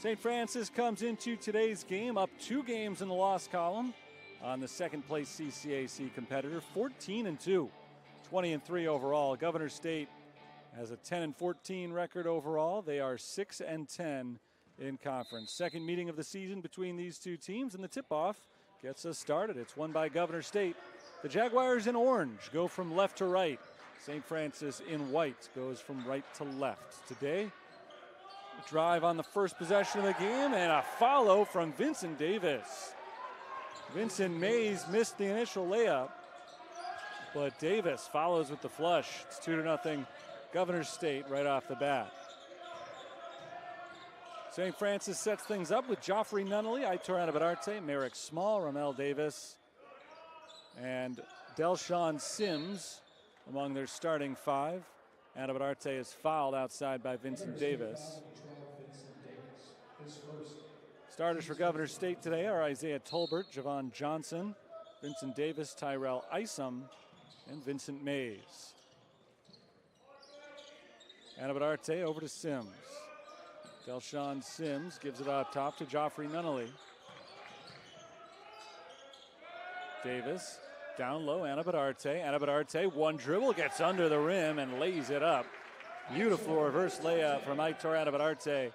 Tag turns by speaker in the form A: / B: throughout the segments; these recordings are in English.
A: St. Francis comes into today's game up 2 games in the loss column on the second place CCAC competitor, 14-2, 20-3 overall. Governor State has a 10-14 record overall. They are 6-10 in conference. Second meeting of the season between these two teams, and the tip-off gets us started. It's won by Governor State. The Jaguars in orange go from left to right. St. Francis in white goes from right to left. Today, a drive on the first possession of the game and a follow from Vincent Davis. Vincent Mays missed the initial layup, but Davis follows with the flush. It's 2-0 Governor State right off the bat. St. Francis sets things up with Joffrey Nunnally, Aitor Anabadarte, Merrick Small, Ramel Davis, and Delshawn Sims among their starting 5. Anabadarte is fouled outside by Vincent Davis. Starters for Governor State today are Isaiah Tolbert, Javon Johnson, Vincent Davis, Tyrell Isom, and Vincent Mays. Anabadarte over to Sims. Delshawn Sims gives it up top to Joffrey Nunnally. Davis down low, Anabadarte. Anabadarte, one dribble, gets under the rim and lays it up. Beautiful reverse layup from Aitor Anabadarte.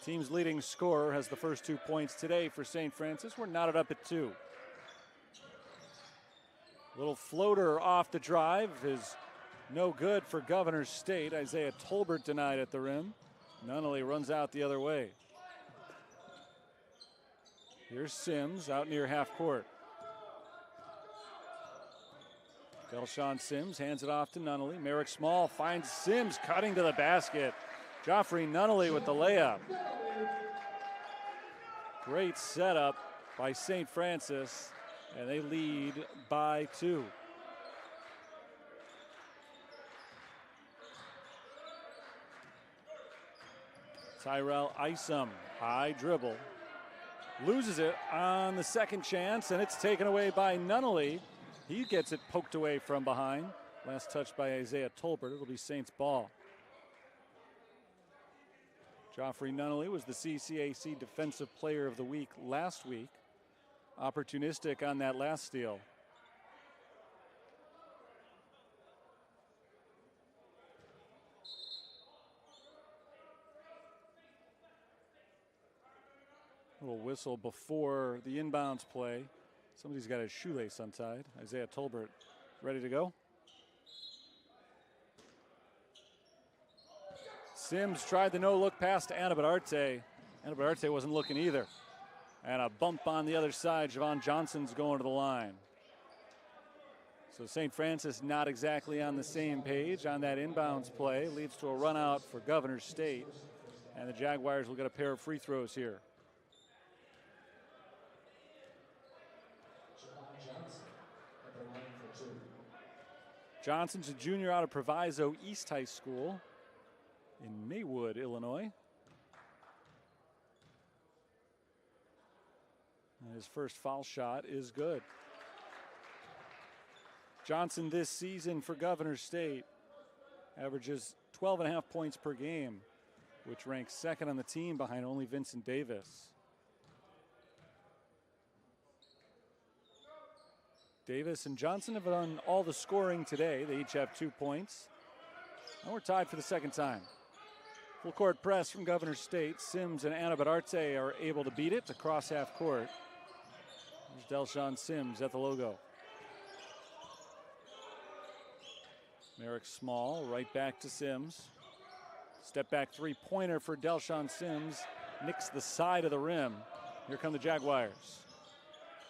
A: Team's leading scorer has the first 2 points today for St. Francis. We're knotted up at 2. Little floater off the drive is no good for Governor State. Isaiah Tolbert denied at the rim. Nunnally runs out the other way. Here's Sims out near half court. Delshawn Sims hands it off to Nunnally. Merrick Small finds Sims cutting to the basket. Joffrey Nunnally with the layup. Great setup by St. Francis, and they lead by 2. Tyrell Isom, high dribble. Loses it on the second chance, and it's taken away by Nunnally. He gets it poked away from behind. Last touch by Isaiah Tolbert. It'll be Saints ball. Joffrey Nunnally was the CCAC Defensive Player of the Week last week. Opportunistic on that last steal. Little whistle before the inbounds play. Somebody's got his shoelace untied. Isaiah Tolbert ready to go. Sims tried the no-look pass to Anabadarte. Anabadarte wasn't looking either. And a bump on the other side. Javon Johnson's going to the line. So St. Francis not exactly on the same page on that inbounds play. Leads to a run out for Governor State. And the Jaguars will get a pair of free throws here. Johnson's a junior out of Proviso East High School in Maywood, Illinois. And his first foul shot is good. Johnson this season for Governor State averages 12.5 points per game, which ranks second on the team behind only Vincent Davis. Davis and Johnson have done all the scoring today. They each have 2 points. And we're tied for the second time. Full court press from Governor State. Sims and Anabadarte are able to beat it across half court. There's Delshawn Sims at the logo. Merrick Small right back to Sims. Step back three-pointer for Delshawn Sims. Nicks the side of the rim. Here come the Jaguars.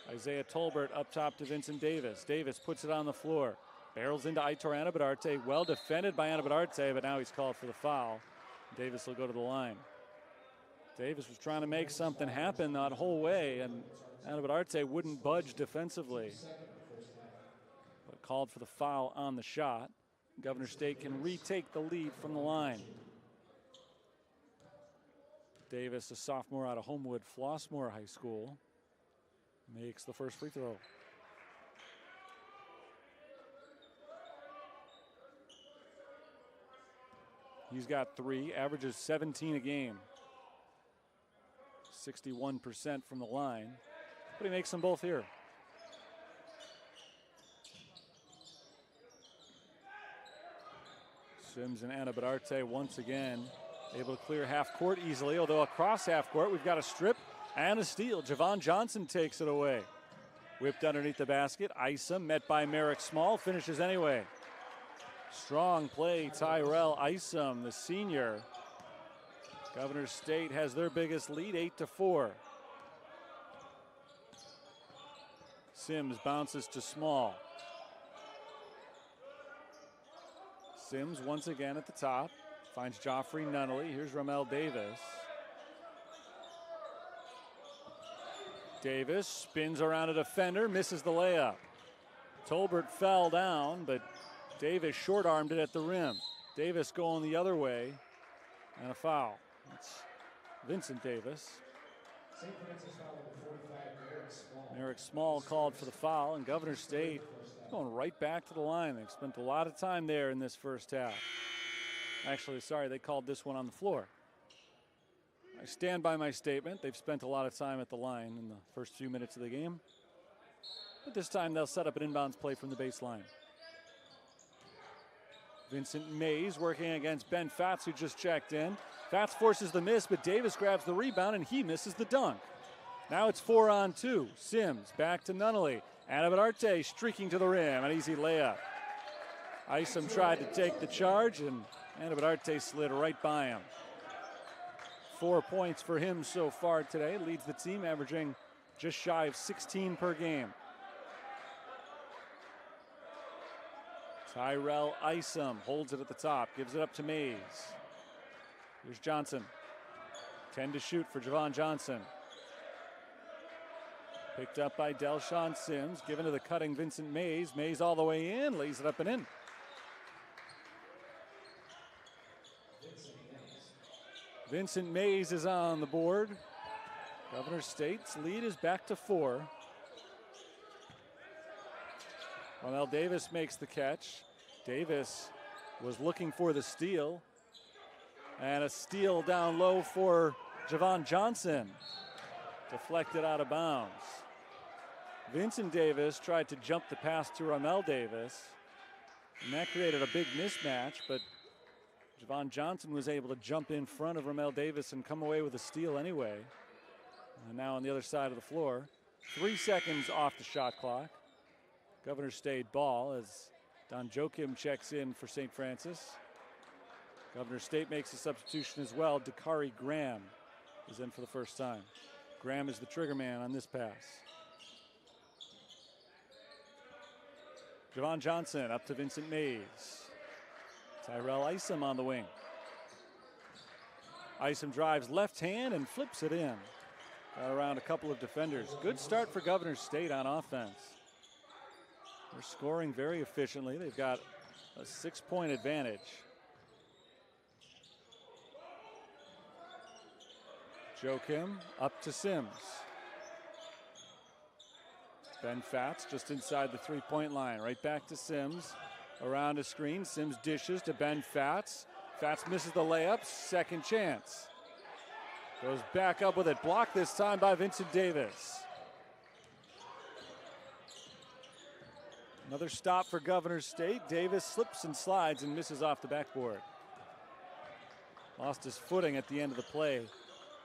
A: Isaiah Tolbert up top to Vincent Davis. Davis puts it on the floor. Barrels into Aitor Anabadarte. Well defended by Anabadarte, but now he's called for the foul. Davis will go to the line. Davis was trying to make something happen that whole way, and Anabadarte wouldn't budge defensively. But called for the foul on the shot. Governor State can retake the lead from the line. Davis, a sophomore out of Homewood Flossmoor High School, makes the first free throw. He's got 3, averages 17 a game. 61% from the line, but he makes them both here. Sims and Anabadarte once again able to clear half court easily, although across half court we've got a strip and a steal. Javon Johnson takes it away. Whipped underneath the basket. Isom met by Merrick Small, finishes anyway. Strong play, Tyrell Isom, the senior. Governor State has their biggest lead, 8-4. Sims bounces to Small. Sims once again at the top. Finds Joffrey Nunnally. Here's Ramel Davis. Davis spins around a defender, misses the layup. Tolbert fell down, but Davis short-armed it at the rim. Davis going the other way, and a foul. It's Vincent Davis. Merrick Small called for the foul, and Governor State going right back to the line. They've spent a lot of time there in this first half. Actually, sorry, they called this one on the floor. I stand by my statement. They've spent a lot of time at the line in the first few minutes of the game. But this time they'll set up an inbounds play from the baseline. Vincent Mays working against Ben Fatz, who just checked in. Fatz forces the miss, but Davis grabs the rebound and he misses the dunk. Now it's 4-on-2. Sims back to Nunnally. Anabadarte streaking to the rim, an easy layup. Isom tried to take the charge and Anabadarte slid right by him. 4 points for him so far today. Leads the team, averaging just shy of 16 per game. Tyrell Isom holds it at the top, gives it up to Mays. Here's Johnson. 10 to shoot for Javon Johnson. Picked up by Delshawn Sims, given to the cutting Vincent Mays. Mays all the way in, lays it up and in. Vincent Mays is on the board. Governor State's lead is back to 4. Ramel Davis makes the catch. Davis was looking for the steal. And a steal down low for Javon Johnson. Deflected out of bounds. Vincent Davis tried to jump the pass to Ramel Davis. And that created a big mismatch, but Javon Johnson was able to jump in front of Ramel Davis and come away with a steal anyway. And now on the other side of the floor, 3 seconds off the shot clock. Governor State ball as Don Joachim checks in for St. Francis. Governor State makes a substitution as well. Dakari Graham is in for the first time. Graham is the trigger man on this pass. Javon Johnson up to Vincent Mays. Tyrell Isom on the wing. Isom drives left hand and flips it in. Got around a couple of defenders. Good start for Governor State on offense. They're scoring very efficiently. They've got a 6-point advantage. Joachim up to Sims. Ben Fatz just inside the 3-point line. Right back to Sims. Around a screen. Sims dishes to Ben Fatz. Fatz misses the layup. Second chance. Goes back up with it. Blocked this time by Vincent Davis. Another stop for Governor State. Davis slips and slides and misses off the backboard. Lost his footing at the end of the play,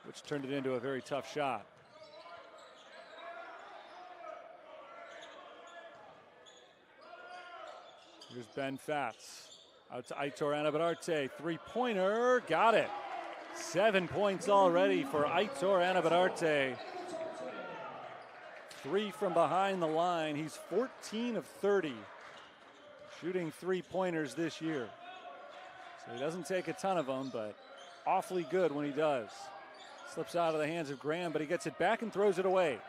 A: which turned it into a very tough shot. Here's Ben Fatz. Out to Aitor Anabadarte. 3-pointer. Got it. 7 points already for Aitor Anabadarte. 3 from behind the line. He's 14 of 30 shooting 3-pointers this year. So he doesn't take a ton of them, but awfully good when he does. Slips out of the hands of Graham, but he gets it back and throws it away.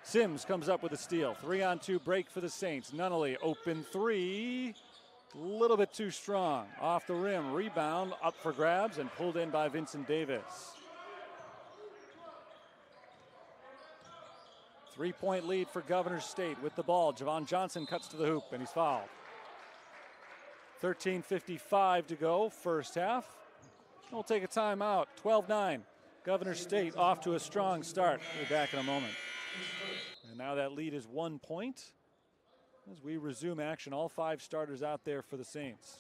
A: Sims comes up with a steal. 3-on-2 break for the Saints. Nunnally open 3. A little bit too strong. Off the rim. Rebound up for grabs and pulled in by Vincent Davis. 3-point lead for Governor State with the ball. Javon Johnson cuts to the hoop and he's fouled. 13:55 to go, first half. We'll take a timeout. 12-9. Governor State off to a strong start. We'll be back in a moment. And now that lead is 1 point. As we resume action, all 5 starters out there for the Saints.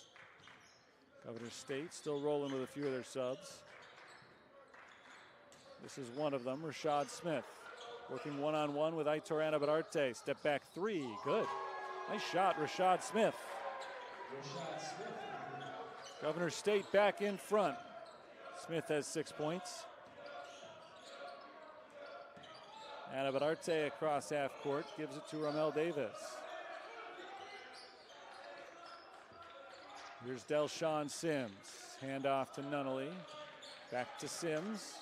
A: Governor State still rolling with a few of their subs. This is one of them, Rashad Smith. Working one-on-one with Aitor Anabadarte. Step back 3, good. Nice shot, Rashad Smith. Governor State back in front. Smith has 6 points. Anabadarte across half court, gives it to Ramel Davis. Here's Delshawn Sims. Handoff to Nunnally. Back to Sims.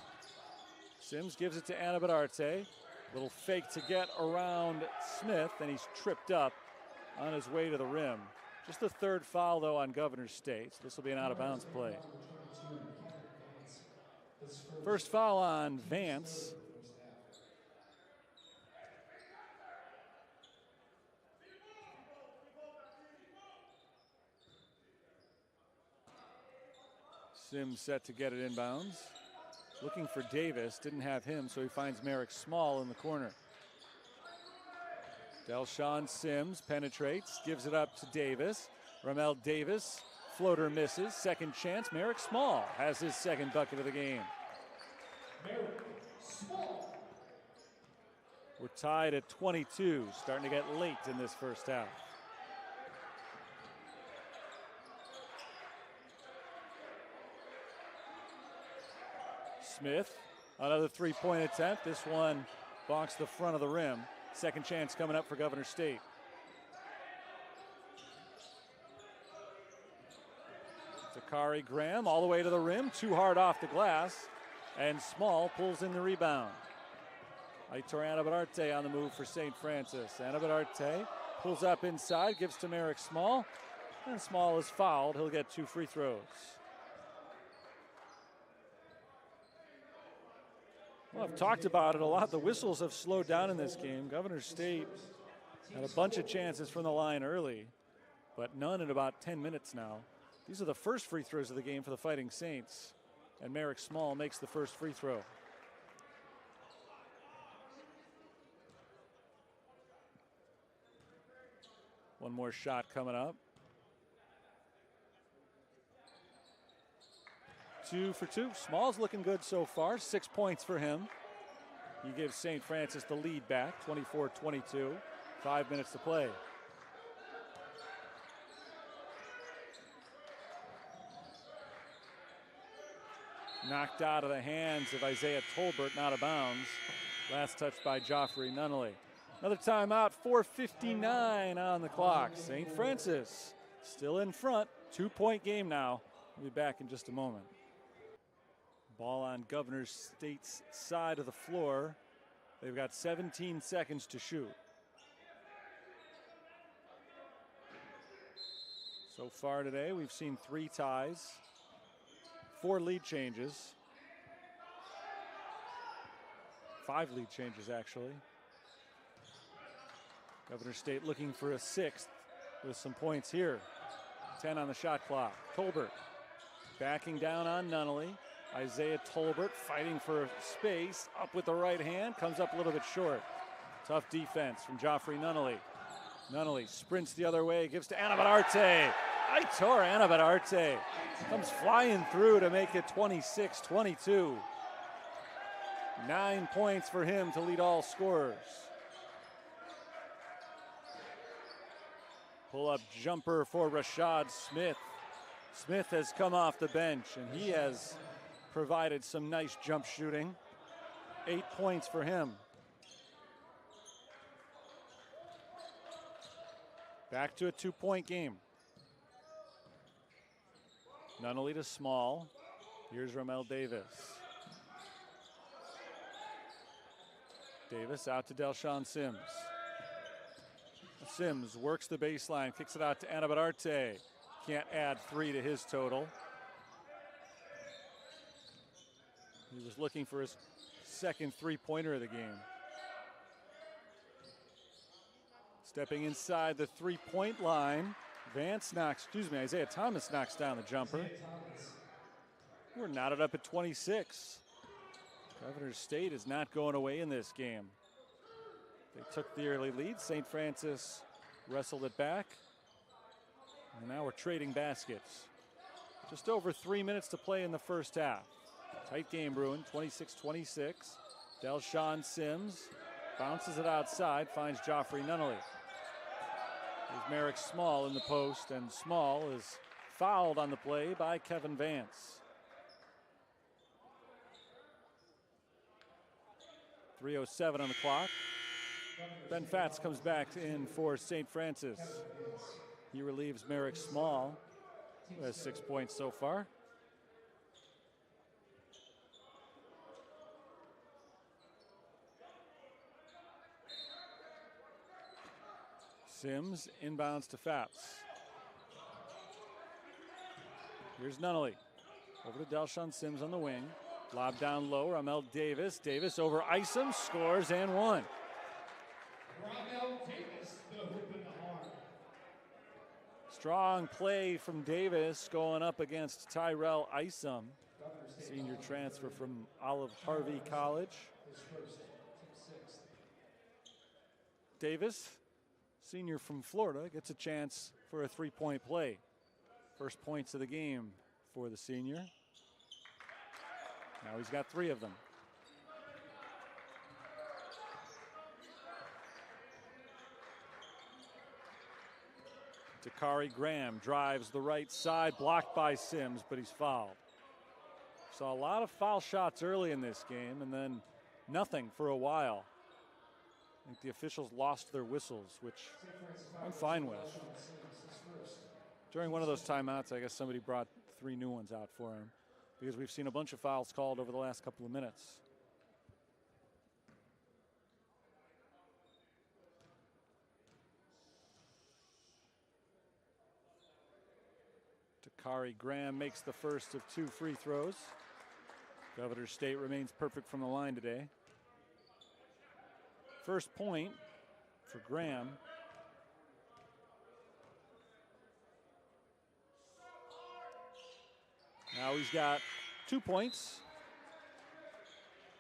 A: Sims gives it to Anabadarte. Little fake to get around Smith, and he's tripped up on his way to the rim. Just the 3rd foul, though, on Governor State. So this will be an out-of-bounds play. First foul on Vance. Sims set to get it inbounds. Looking for Davis, didn't have him, so he finds Merrick Small in the corner. Delshawn Sims penetrates, gives it up to Davis. Ramel Davis, floater misses, second chance. Merrick Small has his 2nd bucket of the game. We're tied at 22, starting to get late in this first half. Smith, another 3-point attempt. This one bonks the front of the rim. Second chance coming up for Governor State. Takari Graham all the way to the rim, too hard off the glass, and Small pulls in the rebound. Aitor Anabadarte on the move for St. Francis. Anabadarte pulls up inside, gives to Merrick Small, and Small is fouled. He'll get 2 free throws. Well, I've talked about it a lot. The whistles have slowed down in this game. Governor State had a bunch of chances from the line early, but none in about 10 minutes now. These are the first free throws of the game for the Fighting Saints, and Merrick Small makes the first free throw. One more shot coming up. 2 for 2. Small's looking good so far. 6 points for him. He gives St. Francis the lead back, 24-22. 5 minutes to play. Knocked out of the hands of Isaiah Tolbert and out of bounds. Last touch by Joffrey Nunnally. Another timeout, 4:59 on the clock. St. Francis still in front. 2-point game now. We'll be back in just a moment. Ball on Governor State's side of the floor. They've got 17 seconds to shoot. So far today, we've seen 3 ties, 4 lead changes, 5 lead changes actually. Governor State looking for a 6th with some points here. 10 on the shot clock. Tolbert backing down on Nunnally. Isaiah Tolbert fighting for space, up with the right hand, comes up a little bit short. Tough defense from Joffrey Nunnally. Nunnally sprints the other way, gives to Anabadarte. Aitor Anabadarte comes flying through to make it 26-22. 9 points for him to lead all scorers. Pull-up jumper for Rashad Smith. Smith has come off the bench, and he has provided some nice jump shooting. 8 points for him. Back to a 2-point game. Nunnally to Small. Here's Ramel Davis. Davis out to Delshawn Sims. Sims works the baseline, kicks it out to Anabadarte. Can't add 3 to his total. He was looking for his 2nd 3-pointer of the game. Stepping inside the 3-point line, Isaiah Thomas knocks down the jumper. We're knotted up at 26. Governor State is not going away in this game. They took the early lead. St. Francis wrestled it back. And now we're trading baskets. Just over 3 minutes to play in the first half. Tight game brewing, 26-26. Delshawn Sims bounces it outside, finds Joffrey Nunnally. There's Merrick Small in the post, and Small is fouled on the play by Kevin Vance. 3:07 on the clock. Ben Fatz comes back in for St. Francis. He relieves Merrick Small, who has 6 points so far. Sims inbounds to Fatz. Here's Nunnally. Over to Delshawn Sims on the wing. Lob down low, Ramel Davis. Davis over Isom, scores and one.
B: Ramel Davis, the hoop in the heart.
A: Strong play from Davis going up against Tyrell Isom, senior transfer from Olive Harvey College. Davis, senior from Florida, gets a chance for a three-point play. First points of the game for the senior. Now he's got 3 of them. Takari Graham drives the right side, blocked by Sims, but he's fouled. Saw a lot of foul shots early in this game and then nothing for a while. I think the officials lost their whistles, which I'm fine with. During one of those timeouts, I guess somebody brought 3 new ones out for him because we've seen a bunch of fouls called over the last couple of minutes. Takari Graham makes the first of 2 free throws. Governor State remains perfect from the line today. First point for Graham. Now he's got 2 points.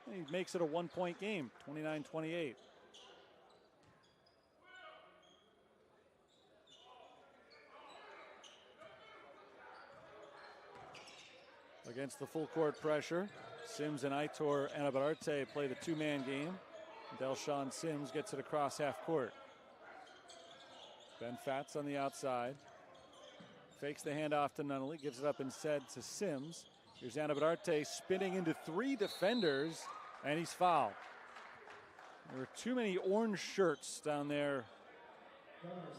A: And he makes it a 1-point game, 29-28. Against the full court pressure, Sims and Aitor Anabarate play the 2-man game. Delshawn Sims gets it across half court. Ben Fatz on the outside. Fakes the handoff to Nunnally, gives it up instead to Sims. Here's Anabarate spinning into 3 defenders, and he's fouled. There were too many orange shirts down there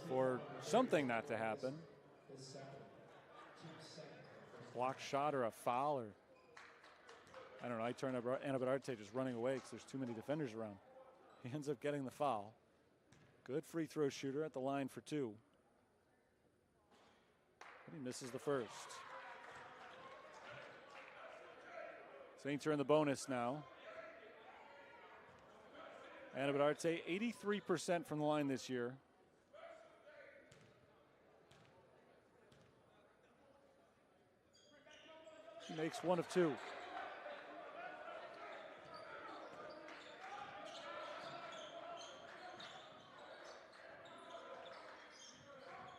A: for something not to happen. Block shot or a foul, or I don't know. I turn Anabarate just running away because there's too many defenders around. He ends up getting the foul. Good free throw shooter at the line for 2. But he misses the first. Saints are in the bonus now. Anabarate 83% from the line this year. He makes 1 of 2.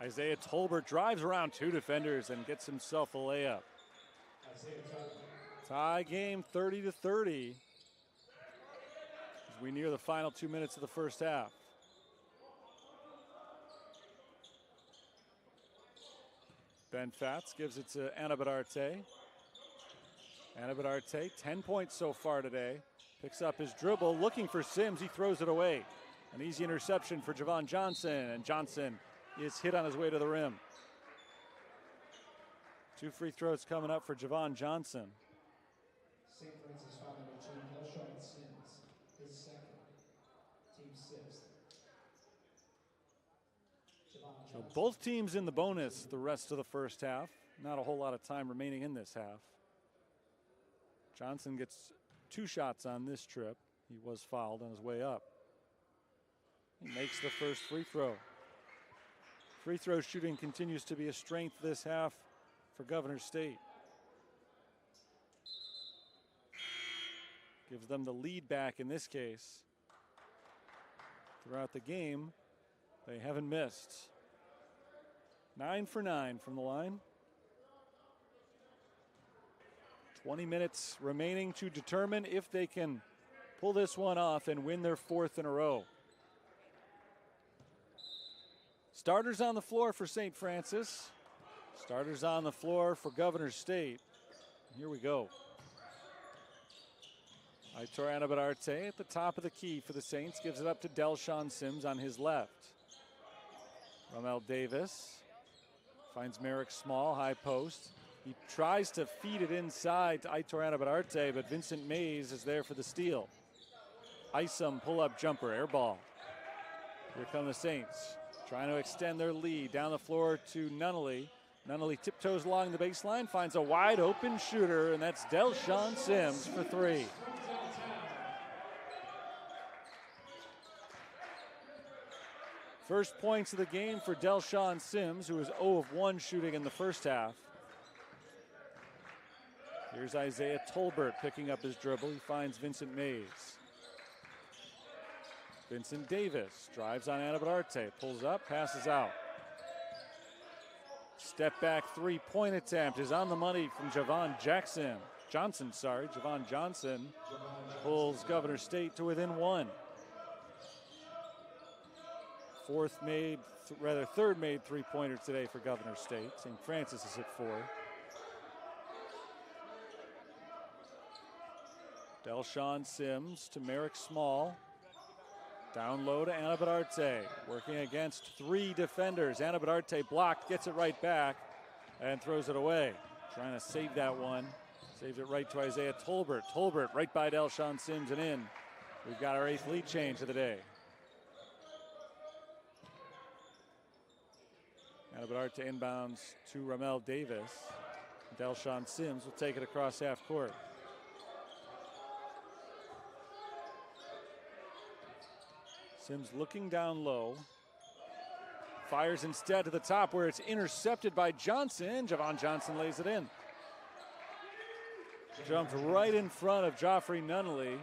A: Isaiah Tolbert drives around 2 defenders and gets himself a layup. Tie game 30-30 as we near the final 2 minutes of the first half. Ben Fatz gives it to Anabarate. Anabarate, 10 points so far today. Picks up his dribble, looking for Sims. He throws it away. An easy interception for Javon Johnson, and Johnson is hit on his way to the rim. 2 free throws coming up for Javon Johnson.
B: St. Francis foul number 2, Delshawn Sims, his second, team 6th.
A: So both teams in the bonus the rest of the first half. Not a whole lot of time remaining in this half. Johnson gets 2 shots on this trip. He was fouled on his way up. He makes the first free throw. Free throw shooting continues to be a strength this half for Governor State. Gives them the lead back in this case. Throughout the game, they haven't missed. 9 for 9 from the line. 20 minutes remaining to determine if they can pull this one off and win their 4th in a row. Starters on the floor for St. Francis. Starters on the floor for Governor State. Here we go. Aitor Anabararte at the top of the key for the Saints. Gives it up to Delshawn Sims on his left. Ramel Davis finds Merrick Small, high post. He tries to feed it inside to Aitor Anabararte, but Vincent Mays is there for the steal. Isom pull-up jumper, air ball. Here come the Saints, trying to extend their lead. Down the floor to Nunnally. Nunnally tiptoes along the baseline, finds a wide open shooter, and that's Delshawn Sims for 3. First points of the game for Delshawn Sims, who was 0 of 1 shooting in the first half. Here's Isaiah Tolbert picking up his dribble. He finds Vincent Mays. Vincent Davis drives on Anabararte, pulls up, passes out. Step back 3-point attempt is on the money from Javon Johnson. Javon Johnson pulls Governor State to within 1. Third made 3-pointer today for Governor State. St. Francis is at 4. Delshawn Sims to Merrick Small. Down low to Anabararte, working against 3 defenders. Anabararte blocked, gets it right back, and throws it away. Trying to save that one. Saves it right to Isaiah Tolbert. Tolbert right by Delshawn Sims and in. We've got our 8th lead change of the day. Anabararte inbounds to Ramel Davis. Delshawn Sims will take it across half court. Sims looking down low. Fires instead to the top where it's intercepted by Johnson. Javon Johnson lays it in. Jumped right in front of Joffrey Nunnally,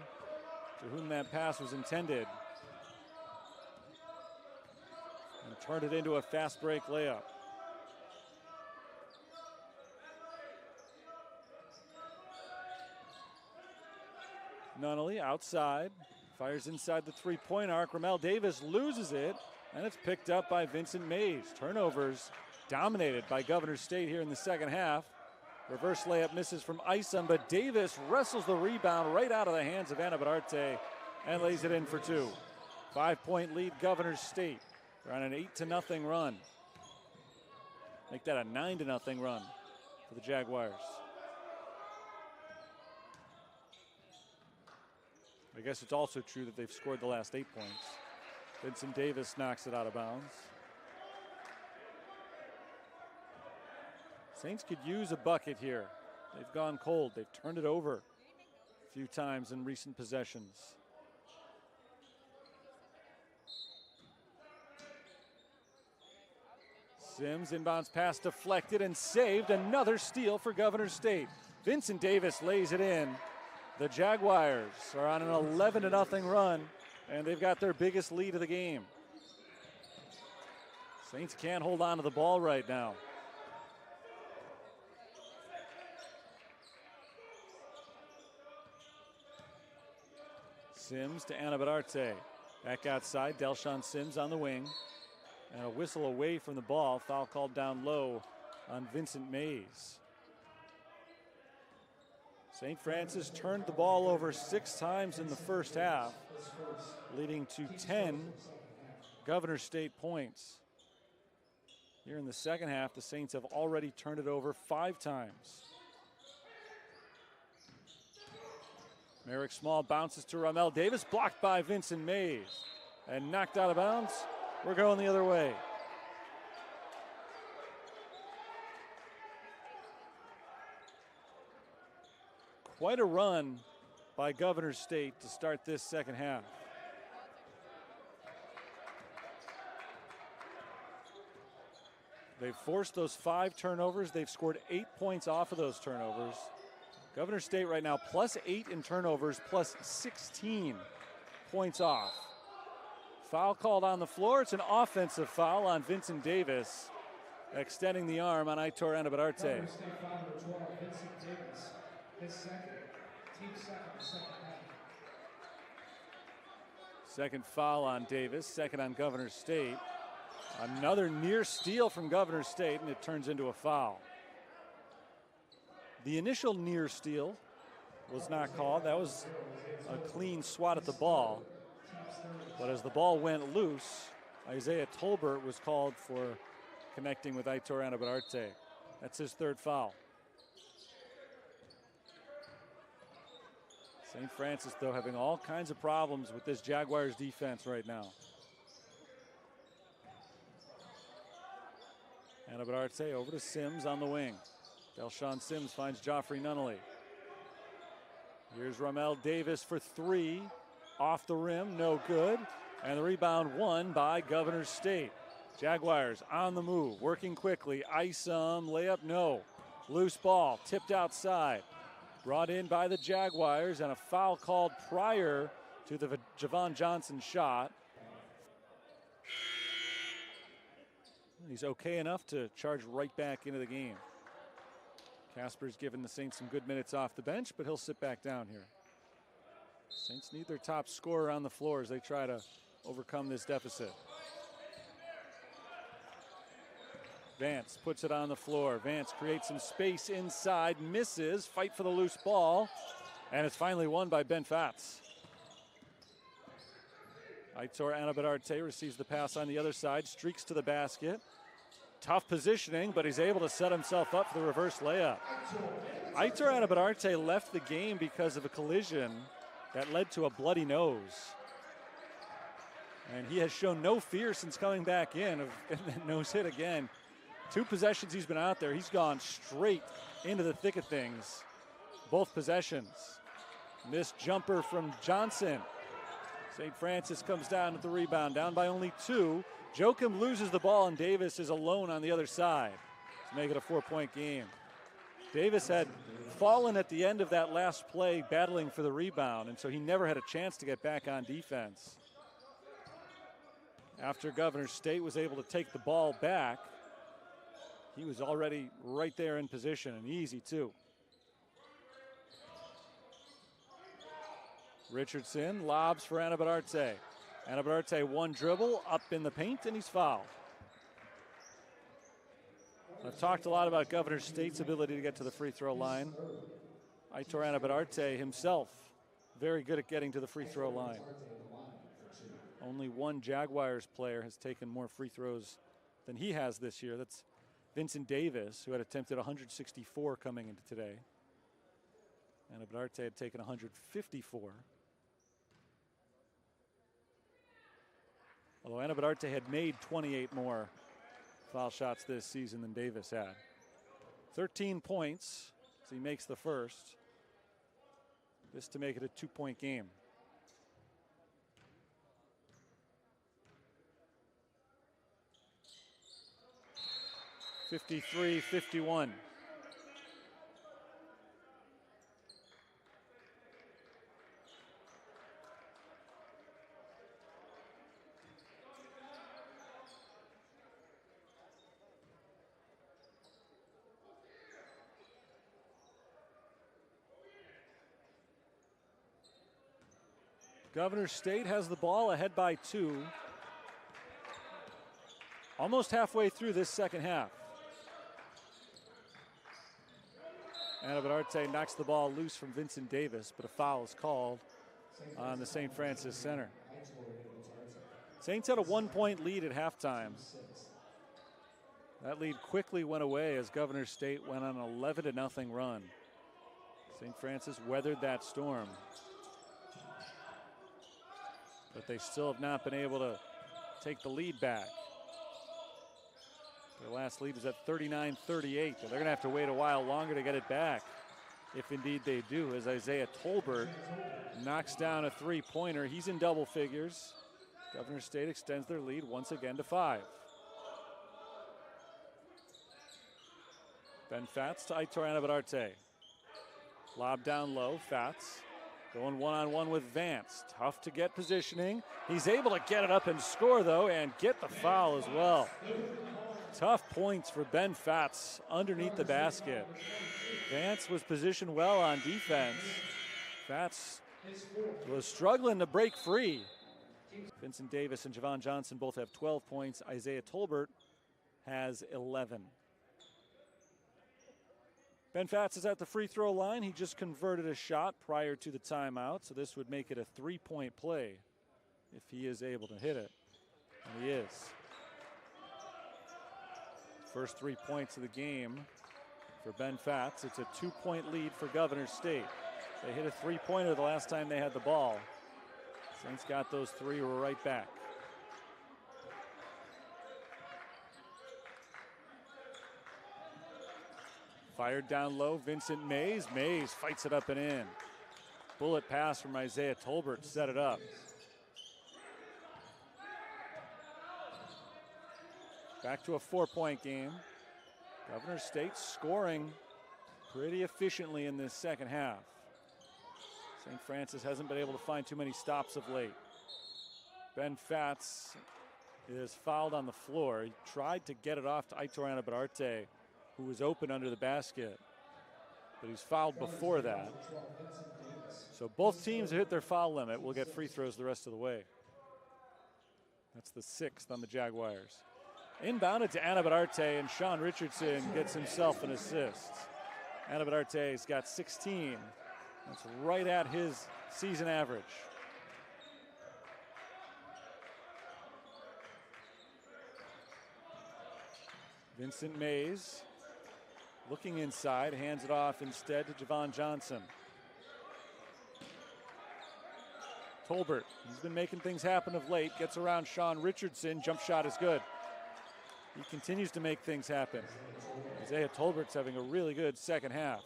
A: to whom that pass was intended. And turned it into a fast break layup. Nunnally outside. Fires inside the 3-point arc. Ramel Davis loses it, and it's picked up by Vincent Mays. Turnovers dominated by Governor State here in the second half. Reverse layup misses from Isom, but Davis wrestles the rebound right out of the hands of Anabararte and lays it in for 2. 5-point lead, Governor State. They're on an 8-0 run. Make that a 9-0 run for the Jaguars. I guess it's also true that they've scored the last 8 points. Vincent Davis knocks it out of bounds. Saints could use a bucket here. They've gone cold. They've turned it over a few times in recent possessions. Sims inbounds pass deflected and saved. Another steal for Governor State. Vincent Davis lays it in. The Jaguars are on an 11-0 run, and they've got their biggest lead of the game. Saints can't hold on to the ball right now. Sims to Anabararte. Back outside, Delshawn Sims on the wing. And a whistle away from the ball. Foul called down low on Vincent Mays. St. Francis turned the ball over 6 times in the first half, leading to 10 Governor State points. Here in the second half, the Saints have already turned it over 5 times. Merrick Small bounces to Ramel Davis, blocked by Vincent Mays, and knocked out of bounds. We're going the other way. Quite a run by Governor State to start this second half. They've forced those 5 turnovers. They've scored 8 points off of those turnovers. Governor State right now +8 in turnovers, +16 points off. Foul called on the floor. It's an offensive foul on Vincent Davis, extending the arm on Aitor Anabadarte.
B: Governor State foul number 12, Vincent Davis, his second, team second half.
A: Second foul on Davis, second on Governor State. Another near steal from Governor State, and it turns into a foul. The initial near steal was not called. That was a clean swat at the ball. But as the ball went loose, Isaiah Tolbert was called for connecting with Aitor Anabadarte. That's his third foul. St. Francis, though, having all kinds of problems with this Jaguars defense right now. Anabadarte over to Sims on the wing. Delshawn Sims finds Joffrey Nunnally. Here's Ramel Davis for three. Off the rim, no good. And the rebound won by Governor State. Jaguars on the move, working quickly. Ice layup, no. Loose ball, tipped outside. Brought in by the Jaguars, and a foul called prior to the Javon Johnson shot. He's okay enough to charge right back into the game. Casper's given the Saints some good minutes off the bench, but he'll sit back down here. Saints need their top scorer on the floor as they try to overcome this deficit. Vance puts it on the floor. Vance creates some space inside, misses, fight for the loose ball, and it's finally won by Ben Fatz. Aitor Anabadarte receives the pass on the other side, streaks to the basket. Tough positioning, but he's able to set himself up for the reverse layup. Aitor Anabadarte left the game because of a collision that led to a bloody nose. And he has shown no fear since coming back in of that nose hit again. 2 possessions he's been out there. He's gone straight into the thick of things. Both possessions. Missed jumper from Johnson. St. Francis comes down with the rebound, down by only 2. Joachim loses the ball, and Davis is alone on the other side to make it a 4-point game. Davis had fallen at the end of that last play battling for the rebound, and so he never had a chance to get back on defense. After Governor State was able to take the ball back, he was already right there in position, and easy too. Richardson lobs for Anabadarte. Anabadarte one dribble, up in the paint, and he's fouled. I've talked a lot about Governor State's ability to get to the free throw line. Aitor Anabadarte himself, very good at getting to the free throw line. Only one Jaguars player has taken more free throws than he has this year. That's Vincent Davis, who had attempted 164 coming into today. Anabadarte had taken 154. Although Anabadarte had made 28 more foul shots this season than Davis had. 13 points as he makes the first. This to make it a 2-point game. (53-51). Governor State has the ball ahead by 2. Almost halfway through this second half. Anabadarte knocks the ball loose from Vincent Davis, but a foul is called on the St. Francis center. Saints had a 1-point lead at halftime. That lead quickly went away as Governor State went on an 11-0 run. St. Francis weathered that storm, but they still have not been able to take the lead back. Their last lead was at 39-38. They're going to have to wait a while longer to get it back, if indeed they do, as Isaiah Tolbert knocks down a 3-pointer. He's in double figures. Governor State extends their lead once again to 5. Ben Fatz to Aitor Anabadarte. Lob down low, Fats going one-on-one with Vance. Tough to get positioning. He's able to get it up and score though, and get the foul as well. Tough points for Ben Fats underneath the basket. Vance was positioned well on defense. Fats was struggling to break free. Vincent Davis and Javon Johnson both have 12 points. Isaiah Tolbert has 11. Ben Fats is at the free throw line. He just converted a shot prior to the timeout, so this would make it a 3-point play if he is able to hit it. And he is. First 3 points of the game for Ben Fats. It's a 2-point lead for Governor State. They hit a 3-pointer the last time they had the ball. Saints got those 3 right back. Fired down low, Vincent Mays. Mays fights it up and in. Bullet pass from Isaiah Tolbert, set it up. Back to a 4-point game. Governor State scoring pretty efficiently in this second half. St. Francis hasn't been able to find too many stops of late. Ben Fats is fouled on the floor. He tried to get it off to Aitor Anabarate, who was open under the basket, but he's fouled before that. So both teams have hit their foul limit. Will get free throws the rest of the way. That's the 6th on the Jaguars. Inbounded to Anabarate, and Sean Richardson gets himself an assist. Anabarate's got 16. That's right at his season average. Vincent Mays looking inside, hands it off instead to Javon Johnson. Tolbert, he's been making things happen of late, gets around Sean Richardson, jump shot is good. He continues to make things happen. Isaiah Tolbert's having a really good second half.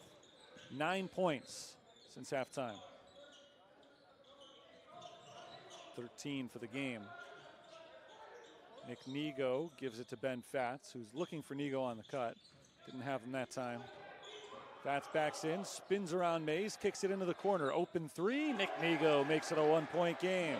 A: 9 points since halftime. 13 for the game. Nick Nego gives it to Ben Fats, who's looking for Nego on the cut. Didn't have him that time. Fats backs in, spins around Mays, kicks it into the corner. Open 3, Nick Nego makes it a 1-point game.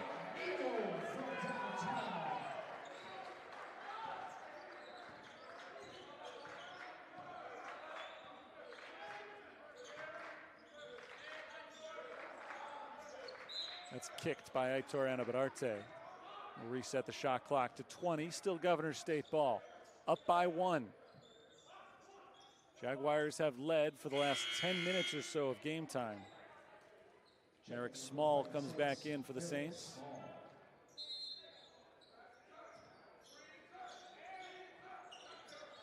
A: That's kicked by Aitor Anabarate. We'll reset the shot clock to 20. Still Governor State ball. Up by 1. Jaguars have led for the last 10 minutes or so of game time. Merrick Small comes back in for the Saints.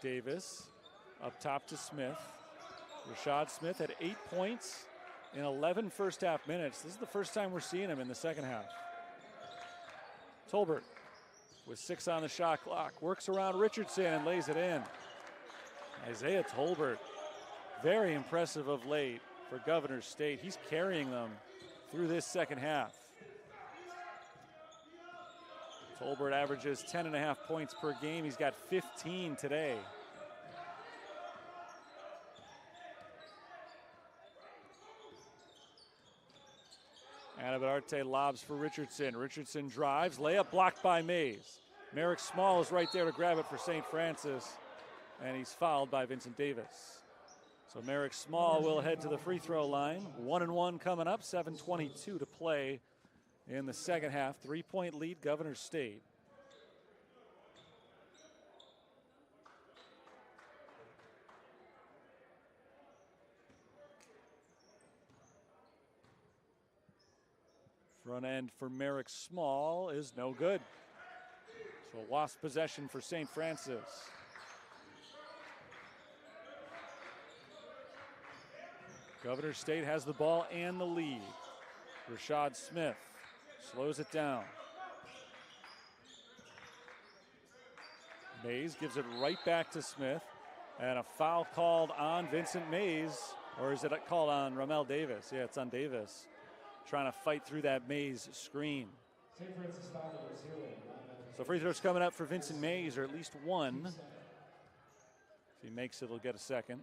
A: Davis up top to Smith. Rashad Smith had 8 points in 11 first half minutes. This is the first time we're seeing him in the second half. Tolbert with 6 on the shot clock, works around Richardson and lays it in. Isaiah Tolbert, very impressive of late for Governor State. He's carrying them through this second half. Tolbert averages 10.5 points per game. He's got 15 today. Anabarate lobs for Richardson. Richardson drives, layup blocked by Mays. Merrick Small is right there to grab it for St. Francis, and he's fouled by Vincent Davis. So Merrick Small will head to the free throw line. 1-1 coming up, 7:22 to play in the second half. 3-point lead, Governor State. Front end for Merrick Small is no good. So a lost possession for St. Francis. Governor State has the ball and the lead. Rashad Smith slows it down. Mays gives it right back to Smith. And a foul called on Vincent Mays. Or is it called on Ramel Davis? Yeah, it's on Davis. Trying to fight through that Mays screen. So free throws coming up for Vincent Mays, or at least one. If he makes it, he'll get a second.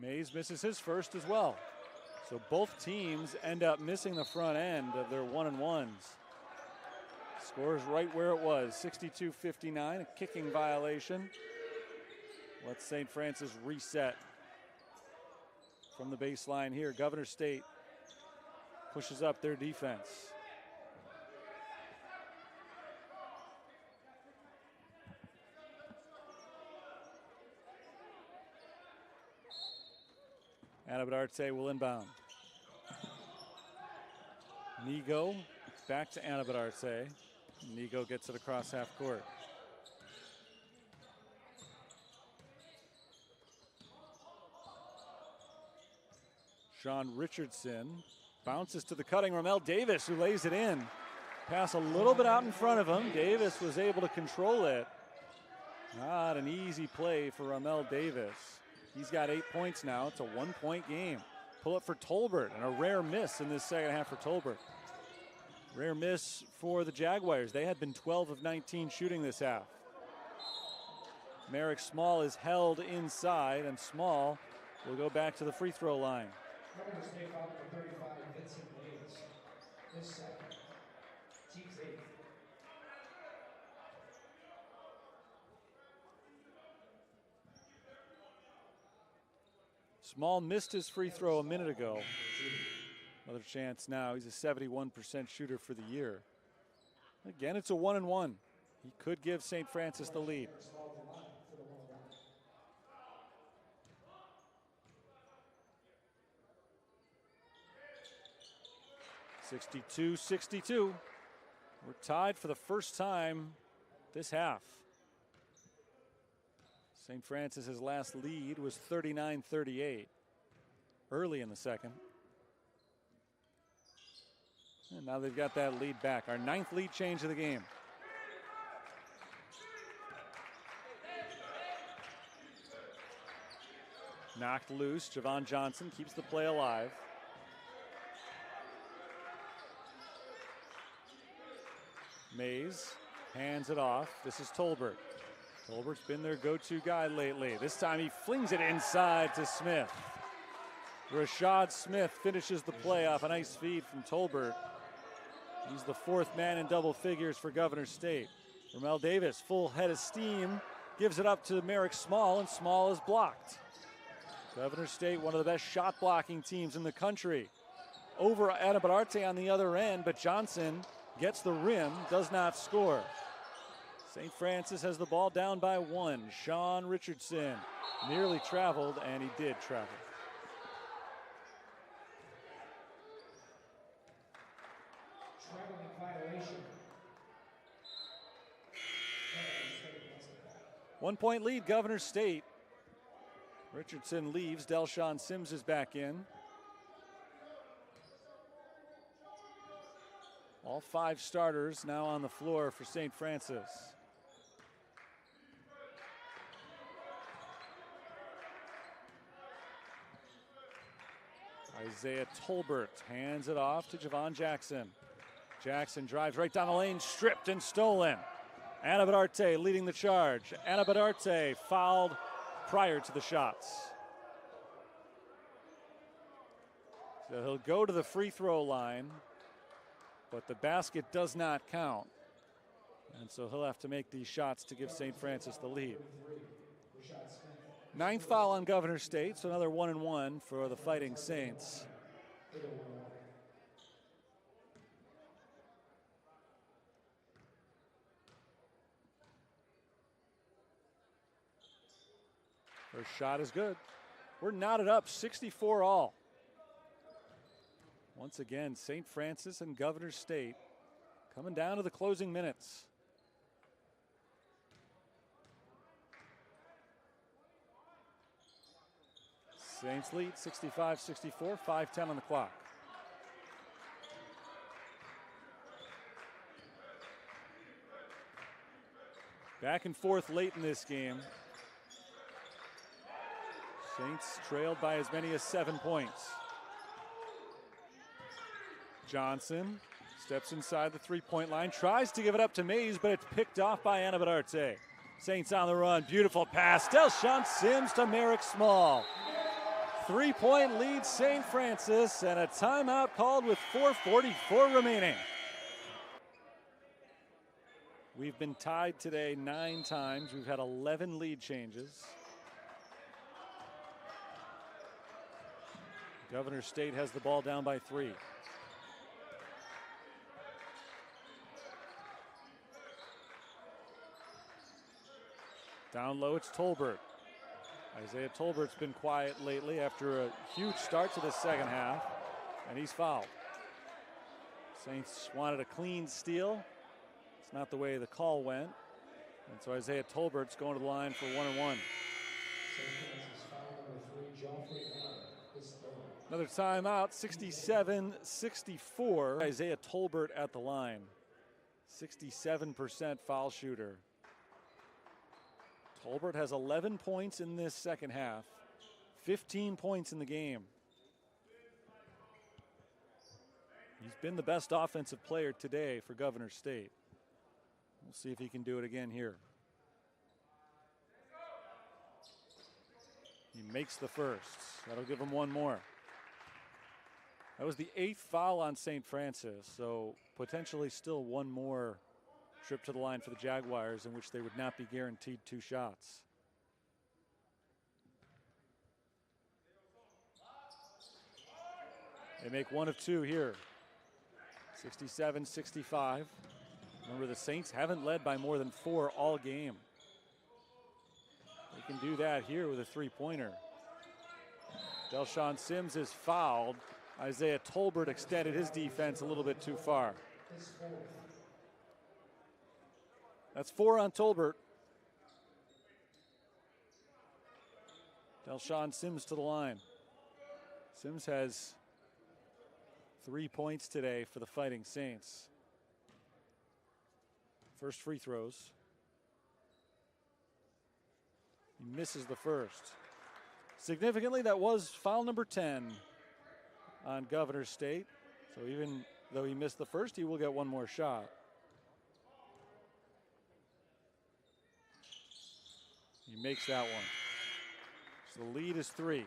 A: Mays misses his first as well. So both teams end up missing the front end of their 1-and-1s. Score is right where it was, 62-59, a kicking violation. Let's St. Francis reset from the baseline here. Governor State pushes up their defense. Anabadarte will inbound. Nigo back to Anabadarte. Nigo gets it across half court. Sean Richardson bounces to the cutting Ramel Davis, who lays it in. Pass a little bit out in front of him. Davis was able to control it. Not an easy play for Ramel Davis. He's got 8 points now. It's a 1-point game. Pull up for Tolbert, and a rare miss in this second half for Tolbert. Rare miss for the Jaguars. They had been 12 of 19 shooting this half. Merrick Small is held inside, and Small will go back to the free throw line.
B: Governor State foul number 35, Vincent Mays. His second. Team's eighth.
A: Small missed his free throw a minute ago. Another chance now. He's a 71% shooter for the year. Again, it's a 1-and-1. He could give St. Francis the lead. 62-62. We're tied for the first time this half. St. Francis's last lead was 39-38 early in the second. And now they've got that lead back. Our 9th lead change of the game. Knocked loose. Javon Johnson keeps the play alive. Mays hands it off. This is Tolbert. Tolbert's been their go-to guy lately. This time he flings it inside to Smith. Rashad Smith finishes the play off a nice feed from Tolbert. He's the 4th man in double figures for Governor State. Ramel Davis, full head of steam, gives it up to Merrick Small, and Small is blocked. Governor State, one of the best shot blocking teams in the country. Over Anabadarte on the other end, but Johnson gets the rim, does not score. St. Francis has the ball down by 1. Sean Richardson nearly traveled, and he did travel.
B: Traveling violation.
A: 1-point lead, Governor State. Richardson leaves. Delshawn Sims is back in. All 5 starters now on the floor for St. Francis. Isaiah Tolbert hands it off to Javon Jackson. Jackson drives right down the lane, stripped and stolen. Anabadarte leading the charge. Anabadarte fouled prior to the shots. So he'll go to the free throw line, but the basket does not count. And so he'll have to make these shots to give St. Francis the lead. 9th foul on Governor State, so another 1-and-1 for the Fighting Saints. First shot is good. We're knotted up 64 all. Once again, St. Francis and Governor State coming down to the closing minutes. Saints lead 65-64, 5:10 on the clock. Back and forth late in this game. Saints trailed by as many as 7 points. Johnson steps inside the 3-point line, tries to give it up to Mays, but it's picked off by Anabadarte. Saints on the run, beautiful pass. Delshawn Sims to Merrick Small. 3-point lead, St. Francis, and a timeout called with 4:44 remaining. We've been tied today 9 times. We've had 11 lead changes. Governor State has the ball down by 3. Down low, it's Tolbert. Isaiah Tolbert's been quiet lately after a huge start to the second half, and he's fouled. Saints wanted a clean steal. It's not the way the call went. And so Isaiah Tolbert's going to the line for 1-and-1. Another timeout, 67-64. Isaiah Tolbert at the line. 67% foul shooter. Tolbert has 11 points in this second half, 15 points in the game. He's been the best offensive player today for Governor State. We'll see if he can do it again here. He makes the first. That'll give him one more. That was the 8th foul on St. Francis, so potentially still one more trip to the line for the Jaguars in which they would not be guaranteed 2 shots. They make 1 of 2 here. 67-65. Remember, the Saints haven't led by more than 4 all game. They can do that here with a 3-pointer. Delshawn Sims is fouled. Isaiah Tolbert extended his defense a little bit too far. That's 4 on Tolbert. Delshawn Sims to the line. Sims has 3 points today for the Fighting Saints. First free throws. He misses the first. Significantly, that was foul number 10 on Governor State. So even though he missed the first, he will get one more shot. He makes that one. So the lead is 3.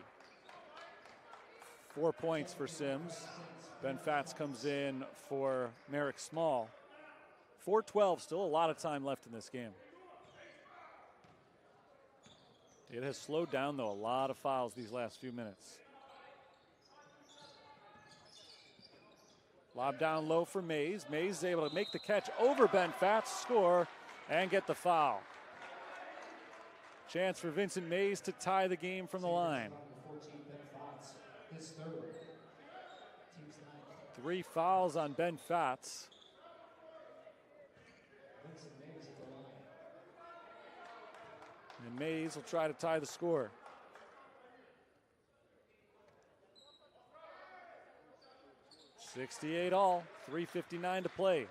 A: 4 points for Sims. Ben Fatz comes in for Merrick Small. 4:12, still a lot of time left in this game. It has slowed down, though. A lot of fouls these last few minutes. Lob down low for Mays. Mays is able to make the catch over Ben Fatz, score, and get the foul. Chance for Vincent Mays to tie the game from the line. 3 fouls on Ben Fatz. And Mays will try to tie the score. .68 all, 3:59 to play.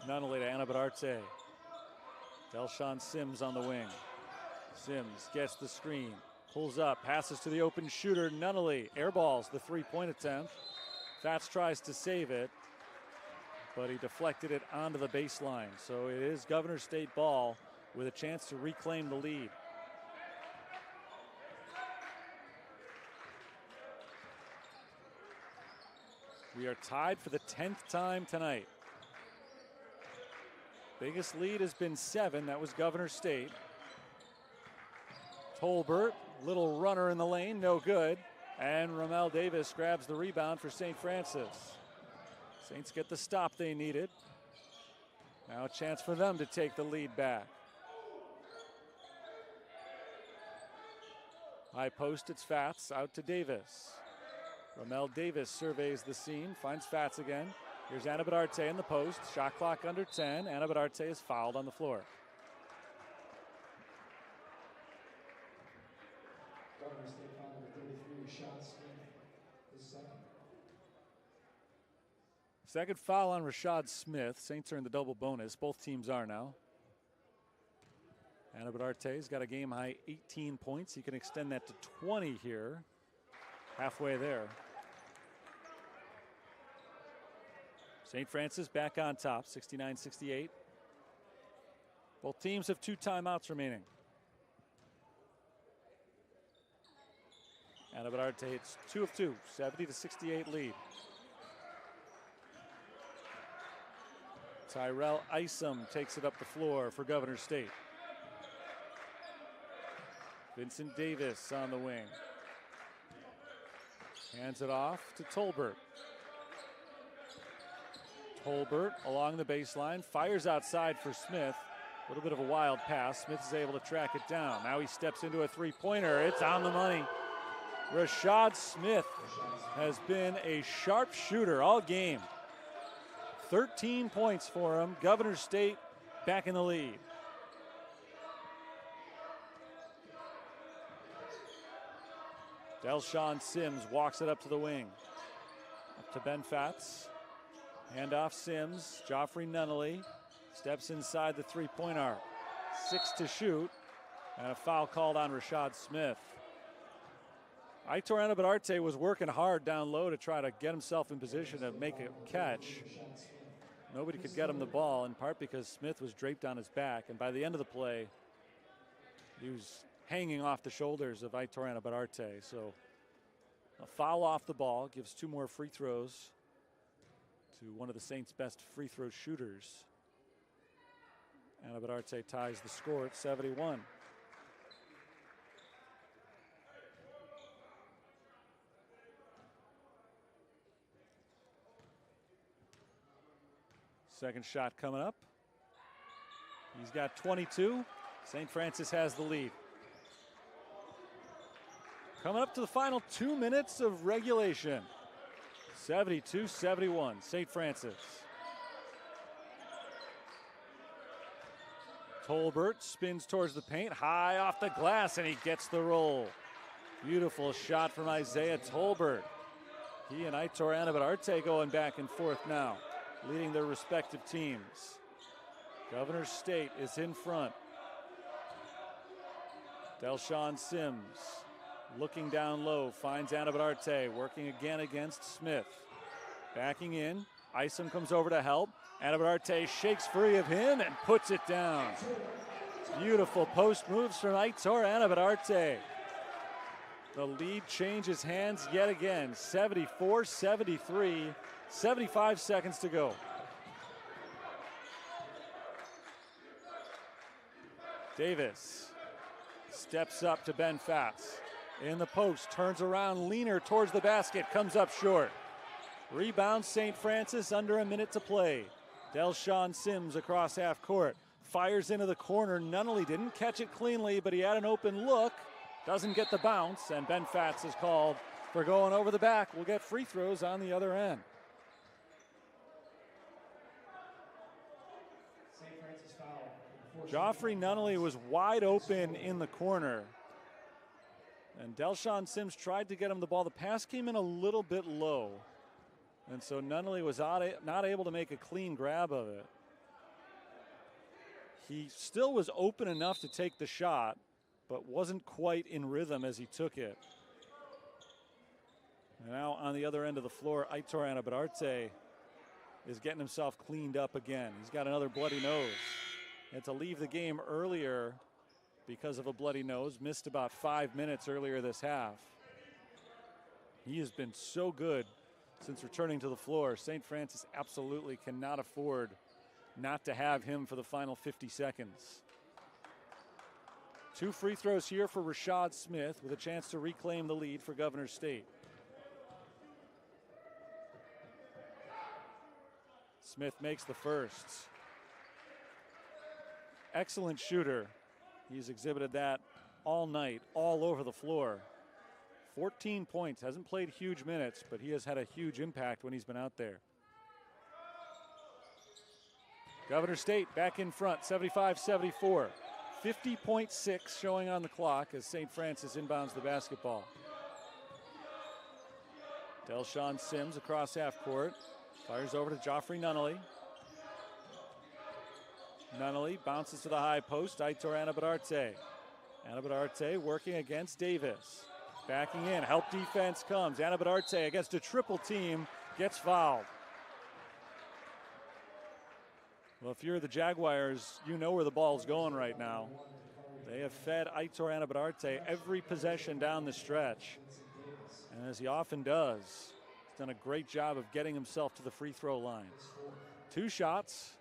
A: Nunnally to Anabadarte. Delshawn Sims on the wing. Sims gets the screen, pulls up, passes to the open shooter. Nunnally airballs the 3-point attempt. Fatz tries to save it, but he deflected it onto the baseline. So it is Governor State ball with a chance to reclaim the lead. We are tied for the 10th time tonight. Biggest lead has been 7. That was Governor State. Tolbert, little runner in the lane, no good. And Ramel Davis grabs the rebound for St. Francis. Saints get the stop they needed. Now a chance for them to take the lead back. High post, it's Fatz, out to Davis. Ramel Davis surveys the scene, finds Fatz again. Here's Anabadarte in the post, shot clock under 10. Anabadarte is fouled on the floor.
B: Governor State foul number 33, Rashad Smith, his second.
A: Second foul on Rashad Smith. Saints are in the double bonus. Both teams are now. Anabadarte's got a game-high 18 points. He can extend that to 20 here. Halfway there. St. Francis back on top, 69-68. Both teams have 2 timeouts remaining. Anabaudarte hits 2 of 2, 70-68 lead. Tyrell Isom takes it up the floor for Governor State. Vincent Davis on the wing. Hands it off to Tolbert. Tolbert along the baseline, fires outside for Smith. A little bit of a wild pass. Smith is able to track it down. Now he steps into a three-pointer. It's on the money. Rashad Smith has been a sharp shooter all game. 13 points for him. Governor State back in the lead. Delshawn Sims walks it up to the wing. Up to Ben Fatz. Hand off Sims. Joffrey Nunnally steps inside the three-point arc. 6 to shoot. And a foul called on Rashad Smith. Aitor Anabaudarte was working hard down low to try to get himself in position to make a catch. Nobody could get him the ball, in part because Smith was draped on his back. And by the end of the play, he was hanging off the shoulders of Aitor Anabaudarte. So a foul off the ball gives 2 more free throws to one of the Saints' best free throw shooters. Anabaudarte ties the score at 71. Second shot coming up. He's got 22. St. Francis has the lead. Coming up to the final 2 minutes of regulation. 72-71, St. Francis. Tolbert spins towards the paint, high off the glass, and he gets the roll. Beautiful shot from Isaiah Tolbert. He and Aitor Anabaudarte going back and forth now, leading their respective teams. Governor State is in front. Delshawn Sims looking down low, finds Anabaudarte, working again against Smith. Backing in, Isom comes over to help. Anabaudarte shakes free of him and puts it down. Beautiful post moves from Aitor Anabaudarte. The lead changes hands yet again, 74-73, 75 seconds to go. Davis steps up to Ben Fatz. In the post, turns around, leaner towards the basket, comes up short. Rebound St. Francis, under a minute to play. Delshawn Sims across half court. Fires into the corner. Nunnally didn't catch it cleanly, but he had an open look. Doesn't get the bounce, and Ben Fatz is called for going over the back. We'll get free throws on the other end. Joffrey Nunnally was wide open in the corner. And Delshawn Sims tried to get him the ball. The pass came in a little bit low. And so Nunnally was not able to make a clean grab of it. He still was open enough to take the shot, but wasn't quite in rhythm as he took it. And now on the other end of the floor, Aitor Anabaudarte is getting himself cleaned up again. He's got another bloody nose. And to leave the game earlier because of a bloody nose, missed about 5 minutes earlier this half. He has been so good since returning to the floor. St. Francis absolutely cannot afford not to have him for the final 50 seconds. 2 free throws here for Rashad Smith with a chance to reclaim the lead for Governor State. Smith makes the first. Excellent shooter. He's exhibited that all night, all over the floor. 14 points, hasn't played huge minutes, but he has had a huge impact when he's been out there. Governor State back in front, 75-74. 50.6 showing on the clock as St. Francis inbounds the basketball. Delshawn Sims across half court. Fires over to Joffrey Nunnally. Nunnally bounces to the high post. Aitor Anabaudarte. Anabaudarte working against Davis. Backing in. Help defense comes. Anabaudarte against a triple team gets fouled. Well, if you're the Jaguars, you know where the ball's going right now. They have fed Aitor Anabadarte every possession down the stretch. And as he often does, he's done a great job of getting himself to the free throw line. 2 shots.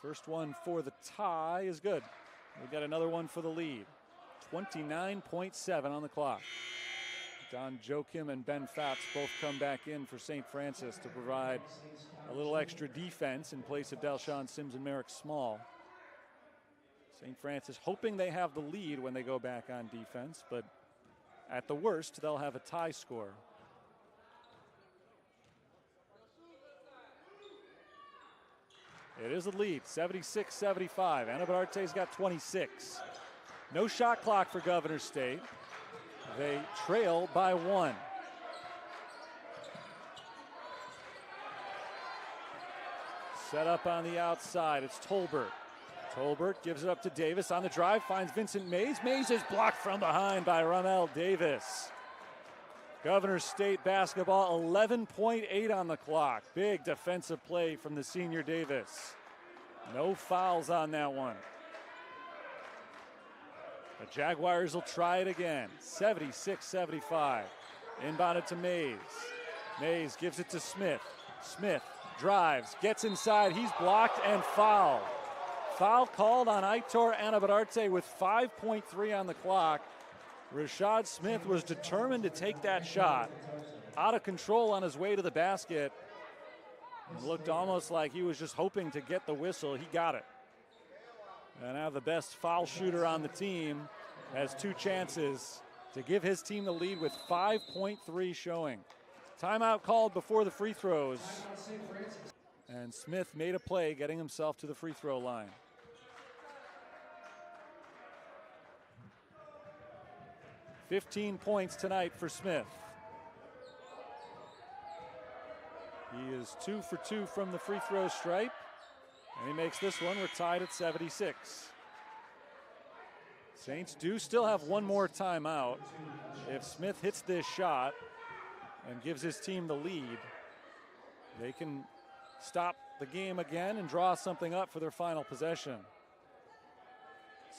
A: First one for the tie is good. We got another one for the lead. 29.7 on the clock. Don Joachim and Ben Fats both come back in for St. Francis to provide a little extra defense in place of Delshon Sims and Merrick Small. St. Francis hoping they have the lead when they go back on defense, but at the worst, they'll have a tie score. It is a lead, 76-75. Anabadarte's got 26. No shot clock for Governor State. They trail by 1. Set up on the outside, it's Tolbert. Tolbert gives it up to Davis on the drive, finds Vincent Mays. Mays is blocked from behind by Ramel Davis. Governor State basketball, 11.8 on the clock. Big defensive play from the senior Davis. No fouls on that one. The Jaguars will try it again. 76-75. Inbounded to Mays. Mays gives it to Smith. Smith drives, gets inside. He's blocked and fouled. Foul called on Aitor Anabadarte with 5.3 on the clock. Rashad Smith was determined to take that shot. Out of control on his way to the basket. It looked almost like he was just hoping to get the whistle. He got it. And now the best foul shooter on the team has 2 chances to give his team the lead with 5.3 showing. Timeout called before the free throws. And Smith made a play getting himself to the free throw line. $15 points tonight for Smith. He is 2 for 2 from the free throw stripe. And he makes this one. We're tied at 76. Saints do still have one more timeout. If Smith hits this shot and gives his team the lead, they can stop the game again and draw something up for their final possession.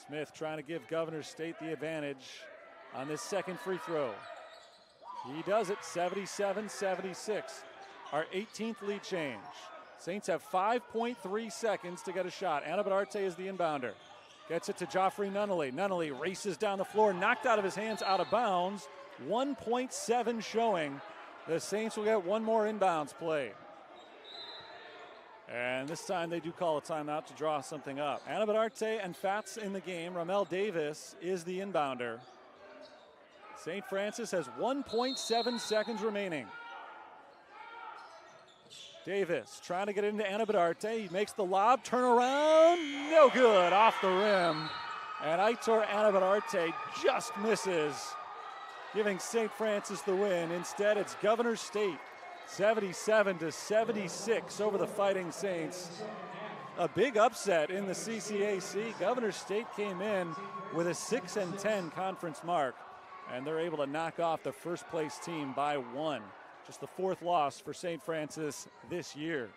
A: Smith trying to give Governor State the advantage on this second free throw. He does it, 77-76. Our 18th lead change. Saints have 5.3 seconds to get a shot. Anabadarte is the inbounder. Gets it to Joffrey Nunnally. Nunnally races down the floor, knocked out of his hands, out of bounds. 1.7 showing. The Saints will get one more inbounds play. And this time they do call a timeout to draw something up. Anabadarte and Fats in the game. Ramel Davis is the inbounder. St. Francis has 1.7 seconds remaining. Davis trying to get into Anabadarte. He makes the lob, turn around, no good, off the rim. And Aitor Anabadarte just misses, giving St. Francis the win. Instead, it's Governor State, 77-76 over the Fighting Saints. A big upset in the CCAC. Governor State came in with a 6-10 conference mark, and they're able to knock off the first place team by 1. Just the 4th loss for St. Francis this year.